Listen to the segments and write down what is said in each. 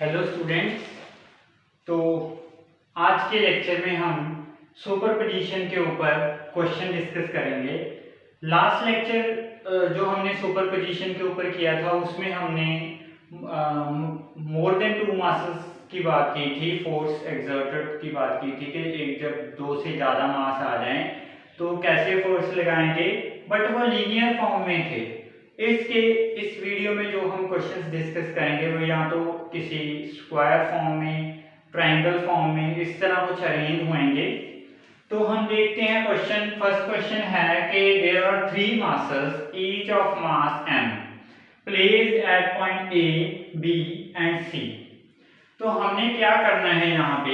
Hello students. तो आज के लेक्चर में हम सुपरपोजिशन के ऊपर क्वेश्चन डिस्कस करेंगे। लास्ट लेक्चर जो हमने सुपरपोजिशन के ऊपर किया था उसमें हमने मोर देन टू मासेस की बात की थी, फोर्स एक्सर्टेड की बात की थी कि एक जब दो से ज़्यादा मास आ जाएं तो कैसे फोर्स लगाएंगे, बट वो लीनियर फॉर्म में थे। इस वीडियो में जो हम क्वेश्चंस डिस्कस करेंगे वो या तो किसी स्क्वायर फॉर्म में, ट्रायंगल फॉर्म में, इस तरह कुछ अरेंज होंगे। तो हम देखते हैं क्वेश्चन। फर्स्ट क्वेश्चन है कि there are three masses each of mass m placed at point A, B and C. तो हमने क्या करना है यहाँ पे,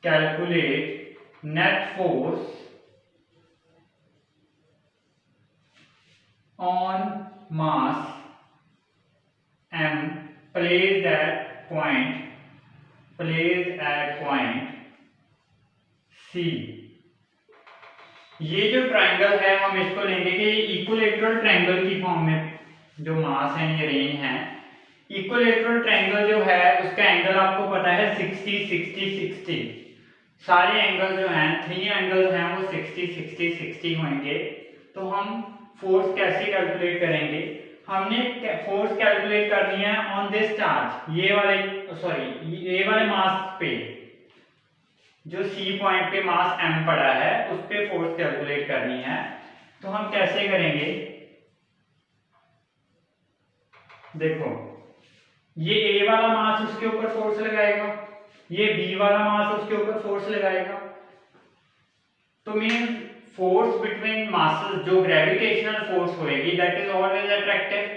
calculate net force on mass m placed at point C। ये जो ट्रायंगल है हम इसको लेंगे कि इक्विलैटरल ट्रायंगल की फॉर्म में जो मास है ये रेंज है। इक्विलैटरल ट्रायंगल जो है उसका एंगल आपको पता है 60 60 60। सारे एंगल जो हैं, थ्री एंगल्स हैं, वो 60 60 60 होंगे। तो हम फोर्स कैसे कैलकुलेट करेंगे? हमने फोर्स कैलकुलेट करनी है ऑन दिस चार्ज, ये वाले मास पे, जो सी पॉइंट पे मास m पड़ा है उस पे फोर्स कैलकुलेट करनी है। तो हम कैसे करेंगे? देखो, ये a वाला मास उसके ऊपर फोर्स लगाएगा, ये b वाला मास उसके ऊपर फोर्स लगाएगा। तो मीन फोर्स बिटवीन मासेस, जो ग्रेविटेशनल फोर्स होएगी, दैट इज ऑलवेज अट्रैक्टिव।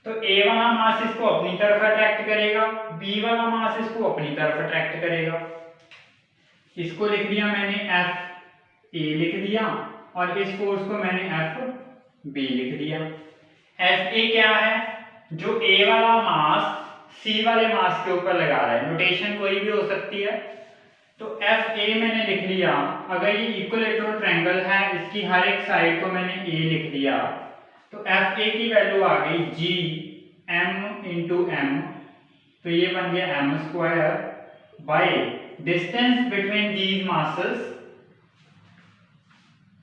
तो a वाला मास इसको अपनी तरफ अट्रैक्ट करेगा, b वाला मास इसको अपनी तरफ अट्रैक्ट करेगा। इसको लिख दिया मैंने F A लिख दिया, और इस फोर्स को मैंने F B लिख दिया। F A क्या है? जो A वाला मास C वाले मास के ऊपर लगा रहा है, नोटेशन कोई भी हो सकती है। तो F A मैंने लिख लिया। अगर ये इक्विलैटरल ट्रायंगल है, इसकी हर एक साइड को मैंने A लिख दिया, तो F A की वैल्यू आ गई G M इंटू M। तो ये बन गया m square by distance between these masses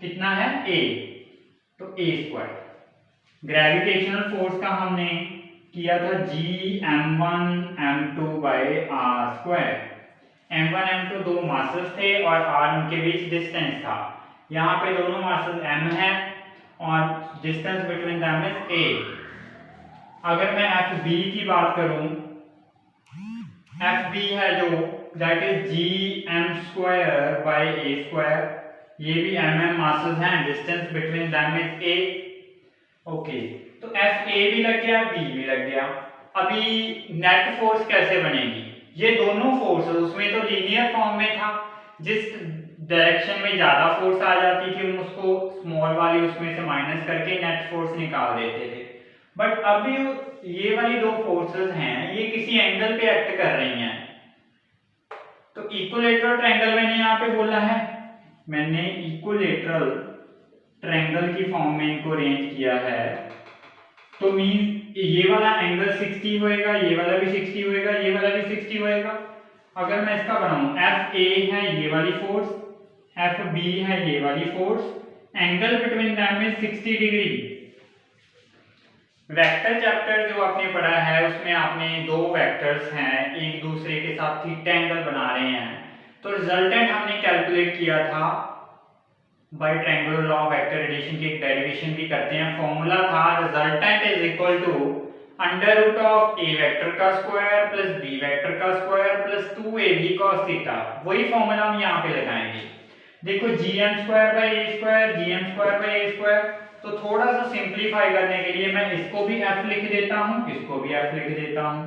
कितना है? a, तो a स्क्वायर। ग्रेविटेशनल फोर्स का हमने किया था g m1 m2 by r square. m1 m2 दो मासेस थे और r उनके बीच डिस्टेंस था। यहाँ पे दोनों मासेस m है और distance between them is a। अगर मैं fb की बात करूं, fb है जो, that is G M square by A square. ये भी mm मासेस हैं, distance between them is a। Okay, तो एफ ए भी लग गया, बी भी लग गया। अभी नेट फोर्स कैसे बनेगी? ये दोनों फोर्स, उसमें तो लीनियर फॉर्म में था, जिस डायरेक्शन में ज्यादा फोर्स आ जाती थी हम उसको स्मॉल वाली उसमें से माइनस करके नेट फोर्स निकाल देते थे। बट अभी ये वाली दो फोर्सेस हैं, ये किसी एंगल पे एक्ट कर रही हैं। तो इक्विलैटरल ट्रायंगल मैंने यहाँ पे बोला है, मैंने इक्विलैटरल ट्रायंगल की फॉर्म में इनको अरेंज किया है। तो मीन ये वाला एंगल 60 होएगा, ये वाला भी 60 होएगा, ये वाला भी 60 होएगा। अगर मैं इसका बनाऊं, एफ ए है ये वाली फोर्स, एफ बी है ये वाली force, angle between them is 60 degree. Vector chapter जो आपने पढ़ा है उसमें आपने दो वेक्टर्स हैं, एक दूसरे के साथ थीटा एंगल बना रहे हैं। तो रिजल्टेंट हमने कैलकुलेट किया था by triangular law of vector addition की एक डेरिवेशन भी करते हैं। फॉर्मूला था resultant is equal to under root of A vector का स्क्वायर प्लस बी वेक्टर का square plus 2ab cos theta. वही फॉर्मूला हम यहाँ पे लगाएंगे। देखो gm square by a square, gm square by a square. तो थोड़ा सा सिंपलीफाई करने के लिए मैं इसको भी f लिख देता हूँ, इसको भी f लिख देता हूँ।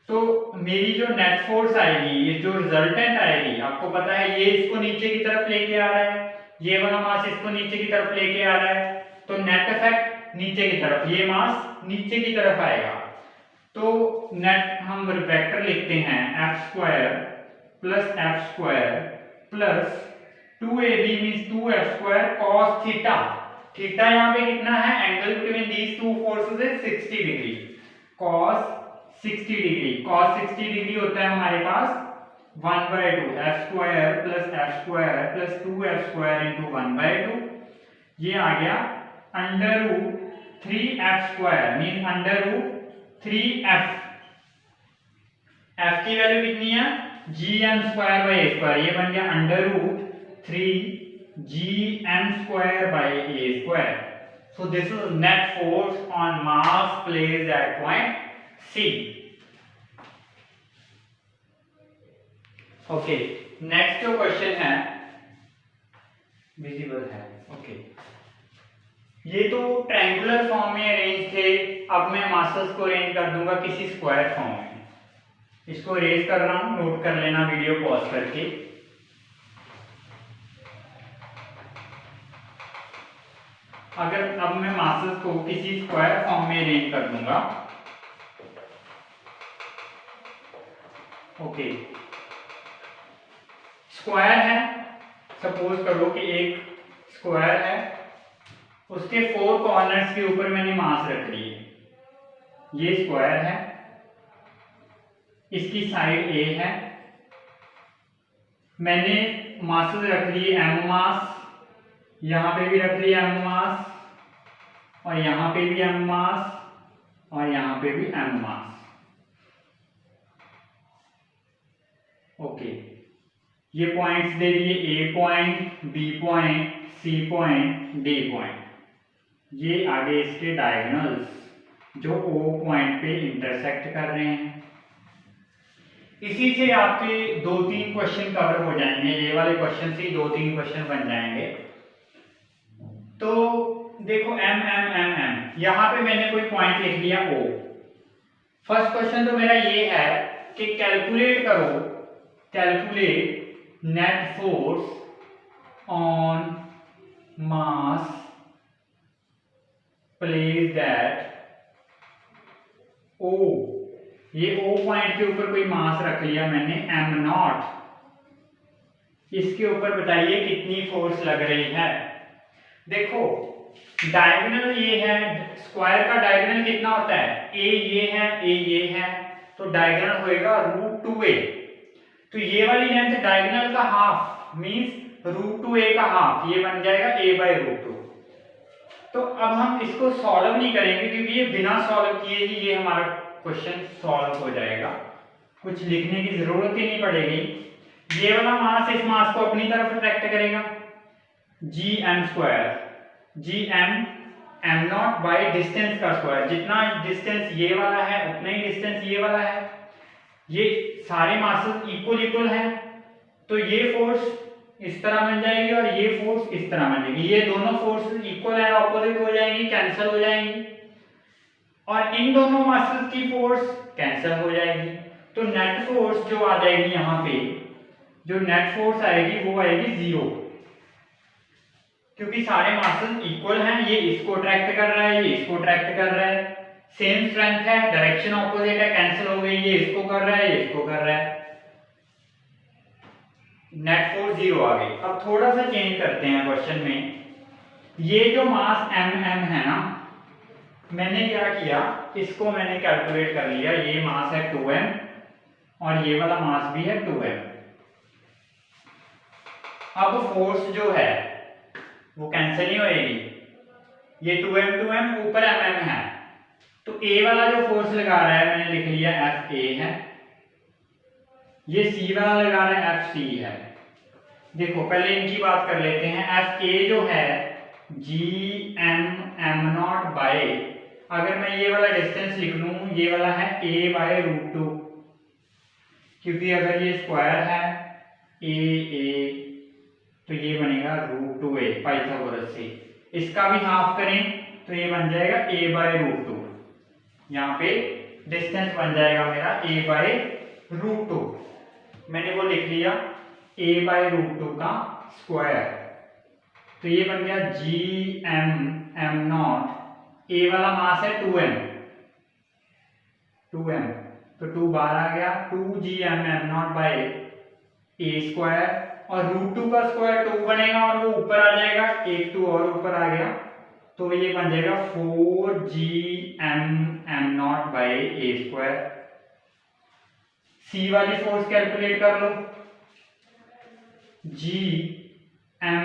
तो मेरी जो नेट फोर्स आएगी, ये जो रिजल्टेंट आएगी, आपको पता है ये इसको नीचे की तरफ लेके आ रहा है, ये वाला मास इसको नीचे की तरफ लेके आ रहा है। तो नेट इफेक्ट नीचे की तरफ, ये मास नीचे की तरफ आएगा। तो नेट हम वेक्टर लिखते हैं f square plus f square plus 2ab means 2f square cos theta. Theta यहाँ पे कितना है? Angle between these two forces is 60 degree. cos 60 degree, cos 60 degree होता है हमारे पास 1/2 f square plus 2f square into 1/2। ये आ गया under root 3f square mean under root 3f। f की वैल्यू कितनी है gm square by a square, ये बन गया under root 3gm square by a square. So this is net force on mass placed at point C. Okay, next जो question है visible है। Okay, ये तो ट्रायंगुलर फॉर्म में अरेंज थे, अब मैं मासेस को अरेंज कर दूंगा किसी स्क्वायर फॉर्म में। इसको अरेंज कर रहा हूं, नोट कर लेना वीडियो पॉज करके। अगर अब मैं मासेस को किसी स्क्वायर फॉर्म में अरेंज कर दूंगा। ओके, स्क्वायर है, सपोज करो कि एक स्क्वायर है, उसके 4 कॉर्नर्स के ऊपर मैंने मास रख ली है। ये स्क्वायर है, इसकी साइड ए है, मैंने मासेस रख लिए m मास, यहां पे भी रख लिया m मास, और यहां पे भी m मास, और यहां पे भी m मास। ओके, ये पॉइंट्स दे दिए, A point, B point, C point, D point. ये आगे इसके डायगोनल्स जो ओ पॉइंट पे इंटरसेक्ट कर रहे हैं। इसी से आपके 2-3 क्वेश्चन कवर हो जाएंगे, ये वाले क्वेश्चन से 2-3 क्वेश्चन बन जाएंगे। तो देखो m m m m, यहां पे मैंने कोई पॉइंट लिख लिया O। फर्स्ट क्वेश्चन तो मेरा ये है कि कैलकुलेट करो, calculate net force on mass placed eight O। ये O पॉइंट के ऊपर कोई मास रख लिया मैंने m0, इसके ऊपर बताइए कितनी फोर्स लग रही है। देखो डायगोनल ये है, स्क्वायर का डायगोनल कितना होता है, ए ये है, ए ये है, तो डायगोनल होएगा √2a। तो ये वाली लेंथ डायगोनल का हाफ मींस √2a का हाफ, ये बन जाएगा a/√2। तो अब हम इसको सॉल्व नहीं करेंगे क्योंकि ये बिना सॉल्व किए ही ये हमारा क्वेश्चन सॉल्व हो जाएगा, कुछ लिखने की जरूरत ही नहीं पड़ेगी। ये वाला मास इस मास को अपनी तरफ अट्रैक्ट करेगा, gm square, gm m0 by distance का स्क्वायर, जितना डिस्टेंस ये वाला है उतना ही डिस्टेंस ये वाला है। ये सारे मासेस इक्वल हैं, तो ये फोर्स इस तरह बन जाएगी और ये फोर्स इस तरह बन जाएगी। ये दोनों फोर्स इक्वल एंड ऑपोजिट हो जाएंगी, कैंसिल हो जाएंगी, और इन दोनों मासेस की फोर्स कैंसिल हो जाएगी। तो नेट फोर्स जो आ जाएगी यहाँ पे, जो नेट फोर्स आएगी वो आएगी 0, क्योंकि सारे मासेस इक्वल हैं। ये इसको अट्रैक्ट कर रहा है, ये इसको अट्रैक्ट कर रहा है, सेम स्ट्रेंथ है, डायरेक्शन ऑपोजिट है, कैंसिल हो गई, ये इसको कर रहा है, ये इसको कर रहा है, नेट फोर्स 0 आ गई। अब थोड़ा सा चेंज करते हैं क्वेश्चन में। ये जो मास mm है ना, मैंने क्या किया, इसको मैंने कैलकुलेट कर लिया। ये मास है 2m और ये वाला मास भी है 2m। अब फोर्स जो है वो कैंसिल नहीं होएगी, ये 2m ऊपर mm है, तो A वाला जो फोर्स लगा रहा है मैंने लिख लिया FA है, ये C वाला लगा रहा है FC है। देखो पहले इनकी बात कर लेते हैं। FA जो है gm m0 बाय, अगर मैं ये वाला डिस्टेंस लिख लूं, ये वाला है a/√2, क्योंकि अगर ये स्क्वायर है a तो ये बनेगा √2a पाइथागोरस से। इसका भी हाफ करें तो ये बन जाएगा a/√2, यहाँ पे डिस्टेंस बन जाएगा मेरा a/√2। मैंने वो लिख लिया a/√2 का स्क्वायर, तो ये बन गया gm m0। a वाला मास है 2m, तो 2 बाहर आ गया, 2gm m0 bye a square, और √2 का स्क्वायर 2 बनेगा और वो ऊपर आ जाएगा, एक 2 और ऊपर आ गया, तो ये बन जाएगा 4GM_m0/a²। सी वाली फोर्स कैलकुलेट कर लो। जी एम,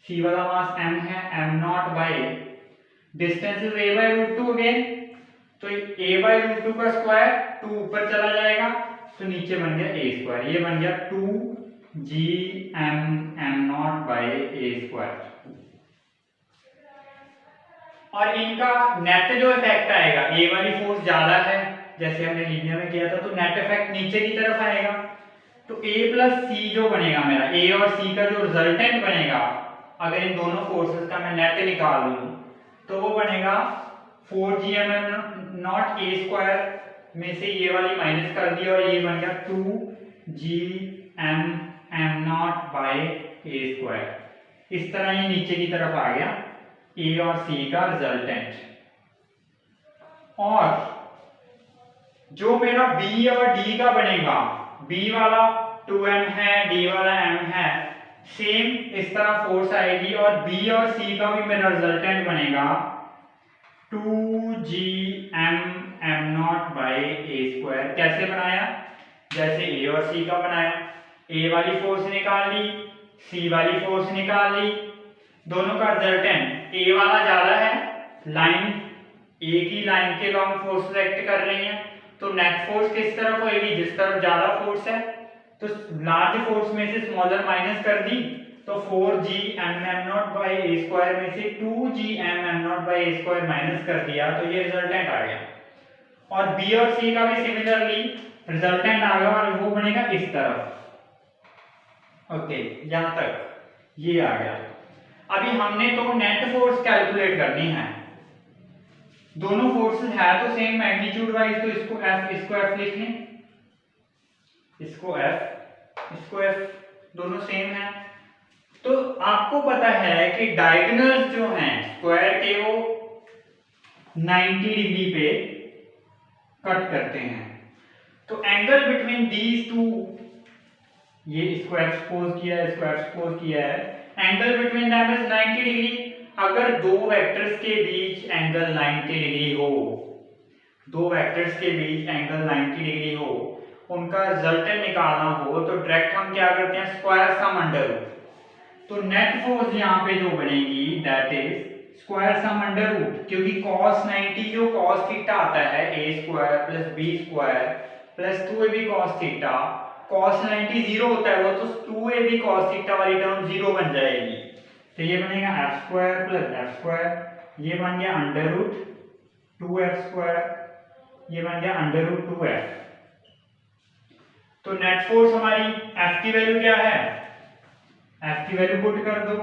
सी वाला मास m है, m0 distance is a/√2 again, तो a/√2 का स्क्वायर 2 ऊपर चला जाएगा तो नीचे बन गया a²। ये बन गया 2GM_m0/a²। और इनका नेट जो इफेक्ट आएगा, ए वाली फोर्स ज्यादा है जैसे हमने लीनियर में किया था, तो नेट इफेक्ट नीचे की तरफ आएगा। तो a प्लस सी जो बनेगा मेरा, a और c का जो रिजल्टेंट बनेगा, अगर इन दोनों फोर्सेस का मैं नेट निकाल लूं तो वो बनेगा 4GM_m0/a² में से ये वाली माइनस कर दी और ये बन गया 2GM_m0/a²। इस तरह ये नीचे की तरफ आ गया ए और सी का रिजल्टेंट। और जो मेरा बी और डी का बनेगा, बी वाला 2m है, डी वाला m है, सेम इस तरह फोर्स आएगी और बी और सी का भी मेरा रिजल्टेंट बनेगा 2GM_m0/a²। कैसे बनाया? जैसे ए और सी का बनाया, ए वाली फोर्स निकाल ली, सी वाली फोर्स निकाल ली, दोनों का रिजल्टेंट ए वाला ज्यादा है, लाइन ए की लाइन के लॉन्ग फोर्स एक्ट कर रही है, तो नेट फोर्स किस तरफ होगी? जिस तरफ ज्यादा फोर्स है। तो लार्ज फोर्स में से स्मॉलर माइनस कर दी तो 4GM_m0/a² में से 2GM_m0/a² माइनस कर दिया तो ये रिजल्टेंट आ गया। और बी और सी का भी सिमिलरली रिजल्टेंट आ गया और वो बनेगा इस तरफ। ओके, यहां तक ये आ गया। अभी हमने तो नेट फोर्स कैलकुलेट करनी है। दोनों फोर्सेस है तो सेम मैग्नीट्यूड वाइज, तो इसको F लिख लें, इसको F, दोनों सेम है। तो आपको पता है कि डायगोनल्स जो हैं स्क्वायर के वो 90 डिग्री पे कट करते हैं। तो एंगल बिटवीन दीज टू, ये इसको एक्सपोज किया है, इसको एक्सपोज किया है, angle between them is 90 degree. अगर दो वेक्टर्स के बीच एंगल 90 डिग्री हो, दो वेक्टर्स के बीच एंगल 90 डिग्री हो, उनका रिजल्टेंट निकालना हो तो डायरेक्ट हम क्या करते हैं? Square sum under root. तो नेट फोर्स यहां पे जो बनेगी that is square sum under root, क्योंकि cos 90 जो cos थीटा आता है a² + b² + 2ab cos theta, cos 90 0 होता है वो, तो 2ab cos थीटा वाली टर्म 0 बन जाएगी। तो ये बनेगा f² + f², ये बन गया √2f², ये बन गया √2f। तो नेट फोर्स हमारी f की वैल्यू क्या है? f की वैल्यू पुट कर दो,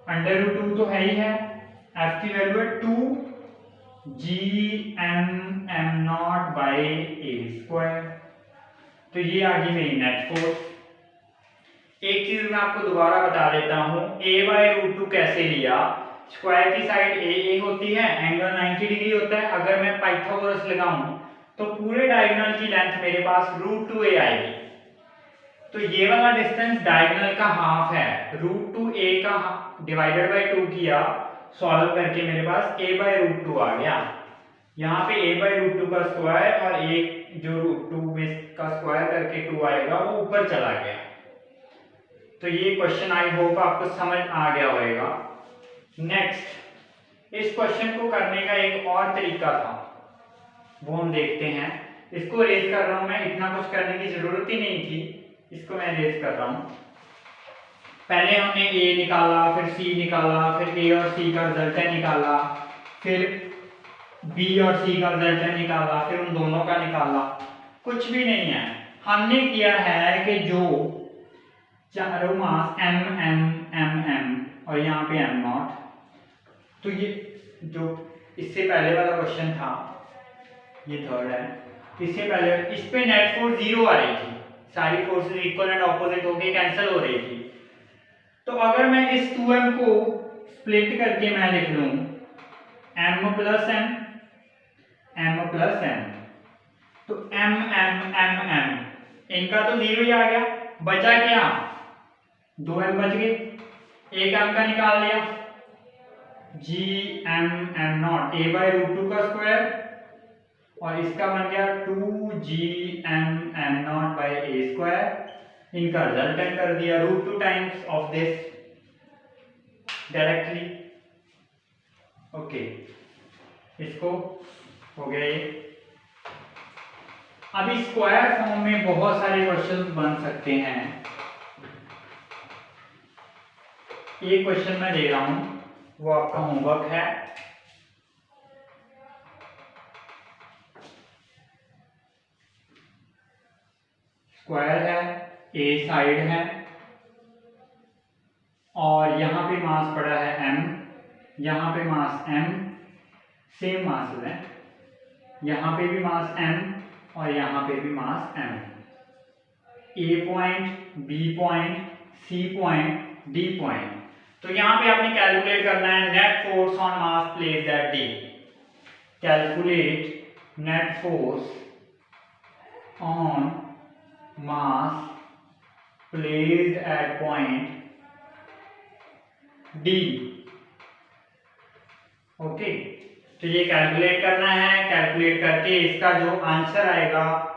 √2 तो है ही है, f की वैल्यू है 2GM_m0/a²। तो ये आ गई मेरी नेट फोर्स। एक चीज मैं आपको दोबारा बता देता हूं, a/√2 कैसे लिया। स्क्वायर की साइड a होती है, एंगल 90 डिग्री होता है। अगर मैं पाइथागोरस लगाऊं तो पूरे डायगोनल की लेंथ मेरे पास √2a आएगी। तो ये वाला डिस्टेंस डायगोनल का हाफ है, √2a का डिवाइडेड बाय 2 किया, सॉल्व करके मेरे पास a/√2 आ गया। यहाँ पे a/√2 का स्क्वायर और एक जो √2 में का स्क्वायर करके 2 आएगा वो ऊपर चला गया। तो ये क्वेश्चन आई होप आपको समझ आ गया होगा। नेक्स्ट, इस क्वेश्चन को करने का एक और तरीका था, वो हम देखते हैं। इसको रेज कर रहा हूं मैं, इतना कुछ करने की जरूरत ही नहीं थी, इसको मैं रेज कर रहा हूं। पहले हमने a निकाला, फिर c निकाला, फिर a और c का रिजल्टेंट निकाला, फिर b और c का रिजल्टेंट निकाला, फिर उन दोनों का निकाला। कुछ भी नहीं है, हमने किया है कि जो चारों मास m और यहाँ पे m0, तो ये जो इससे पहले वाला क्वेश्चन था, ये थर्ड है, इससे पहले इस पे नेट फोर्स 0 आ रही थी, सारी फोर्सेस इक्वल एंड ऑपोजिट होके कैंसिल हो रही थी। तो अगर मैं इस 2m को स्प्लिट करके मैं लिख लूं m + m, तो m इनका तो 0 ही आ गया, बचा क्या? 2m बच गए, एक m का निकाल लिया, G M M naught A by root two का स्क्वायर, और इसका बन गया 2 GM M0 by A square. इनका रिजल्टेंट कर दिया root two times of this directly. Okay, इसको हो गया ये। अभी स्क्वायर फॉर्म में बहुत सारे क्वेश्चंस बन सकते हैं। एक क्वेश्चन मैं दे रहा हूं, वो आपका होमवर्क है। स्क्वायर है, ए साइड है, और यहां पे मास पड़ा है m, यहां पे मास m, सेम मास है, यहां पे भी मास m और यहां पे भी mass m। A point, B point, C point, D point. तो यहां पे आपने कैलकुलेट करना है net force on mass placed at D. Calculate net force on mass placed at point D. Okay, तो ये कैलकुलेट करना है। कैलकुलेट करके इसका जो आंसर आएगा